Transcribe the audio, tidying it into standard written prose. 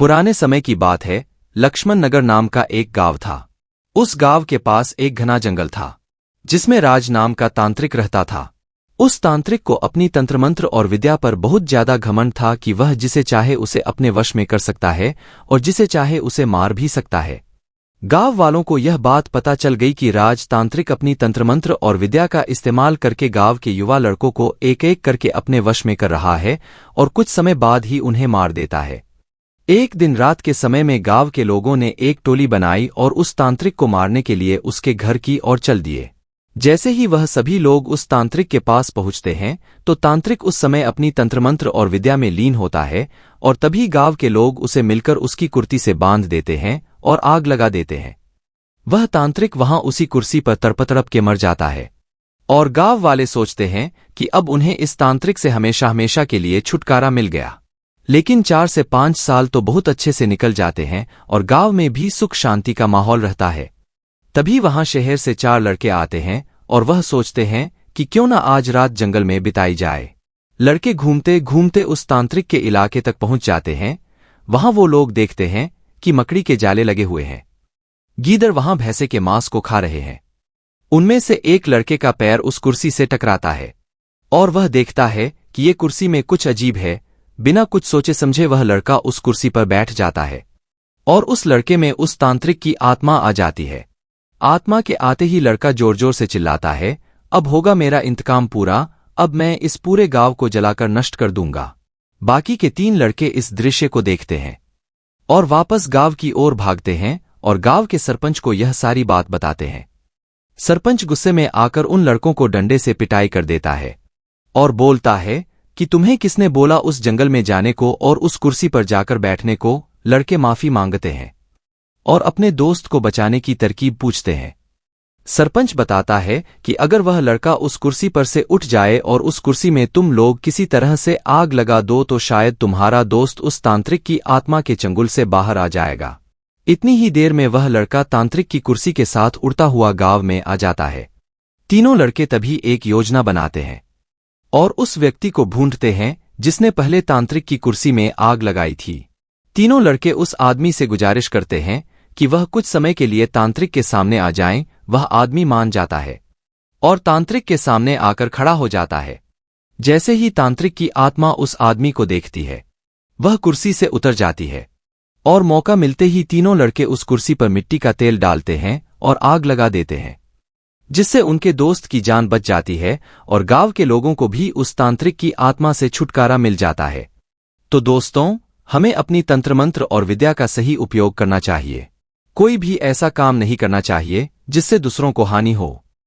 पुराने समय की बात है। लक्ष्मण नगर नाम का एक गांव था। उस गांव के पास एक घना जंगल था जिसमें राज नाम का तांत्रिक रहता था। उस तांत्रिक को अपनी तंत्रमंत्र और विद्या पर बहुत ज्यादा घमंड था कि वह जिसे चाहे उसे अपने वश में कर सकता है और जिसे चाहे उसे मार भी सकता है। गांव वालों को यह बात पता चल गई कि राज तांत्रिक अपनी तंत्रमंत्र और विद्या का इस्तेमाल करके गांव के युवा लड़कों को एक एक करके अपने वश में कर रहा है और कुछ समय बाद ही उन्हें मार देता है। एक दिन रात के समय में गांव के लोगों ने एक टोली बनाई और उस तांत्रिक को मारने के लिए उसके घर की ओर चल दिए। जैसे ही वह सभी लोग उस तांत्रिक के पास पहुंचते हैं तो तांत्रिक उस समय अपनी तंत्रमंत्र और विद्या में लीन होता है और तभी गांव के लोग उसे मिलकर उसकी कुर्सी से बांध देते हैं और आग लगा देते हैं। वह तांत्रिक वहां उसी कुर्सी पर तड़प के मर जाता है और गांव वाले सोचते हैं कि अब उन्हें इस तांत्रिक से हमेशा हमेशा के लिए छुटकारा मिल गया। लेकिन 4 से 5 साल तो बहुत अच्छे से निकल जाते हैं और गांव में भी सुख शांति का माहौल रहता है। तभी वहां शहर से 4 लड़के आते हैं और वह सोचते हैं कि क्यों न आज रात जंगल में बिताई जाए। लड़के घूमते घूमते उस तांत्रिक के इलाके तक पहुंच जाते हैं। वहां वो लोग देखते हैं कि मकड़ी के जाले लगे हुए हैं। गीदड़ वहां भैंसे के मांस को खा रहे हैं। उनमें से एक लड़के का पैर उस कुर्सी से टकराता है और वह देखता है कि ये कुर्सी में कुछ अजीब है। बिना कुछ सोचे समझे वह लड़का उस कुर्सी पर बैठ जाता है और उस लड़के में उस तांत्रिक की आत्मा आ जाती है। आत्मा के आते ही लड़का जोर जोर से चिल्लाता है, अब होगा मेरा इंतकाम पूरा, अब मैं इस पूरे गांव को जलाकर नष्ट कर दूंगा। बाकी के 3 लड़के इस दृश्य को देखते हैं और वापस गांव की ओर भागते हैं और गांव के सरपंच को यह सारी बात बताते हैं। सरपंच गुस्से में आकर उन लड़कों को डंडे से पिटाई कर देता है और बोलता है कि तुम्हें किसने बोला उस जंगल में जाने को और उस कुर्सी पर जाकर बैठने को। लड़के माफी मांगते हैं और अपने दोस्त को बचाने की तरकीब पूछते हैं। सरपंच बताता है कि अगर वह लड़का उस कुर्सी पर से उठ जाए और उस कुर्सी में तुम लोग किसी तरह से आग लगा दो तो शायद तुम्हारा दोस्त उस तांत्रिक की आत्मा के चंगुल से बाहर आ जाएगा। इतनी ही देर में वह लड़का तांत्रिक की कुर्सी के साथ उड़ता हुआ गांव में आ जाता है। तीनों लड़के तभी एक योजना बनाते हैं और उस व्यक्ति को ढूंढते हैं जिसने पहले तांत्रिक की कुर्सी में आग लगाई थी। तीनों लड़के उस आदमी से गुजारिश करते हैं कि वह कुछ समय के लिए तांत्रिक के सामने आ जाएं। वह आदमी मान जाता है और तांत्रिक के सामने आकर खड़ा हो जाता है। जैसे ही तांत्रिक की आत्मा उस आदमी को देखती है वह कुर्सी से उतर जाती है और मौका मिलते ही तीनों लड़के उस कुर्सी पर मिट्टी का तेल डालते हैं और आग लगा देते हैं, जिससे उनके दोस्त की जान बच जाती है और गांव के लोगों को भी उस तांत्रिक की आत्मा से छुटकारा मिल जाता है। तो दोस्तों, हमें अपनी तंत्रमंत्र और विद्या का सही उपयोग करना चाहिए। कोई भी ऐसा काम नहीं करना चाहिए जिससे दूसरों को हानि हो।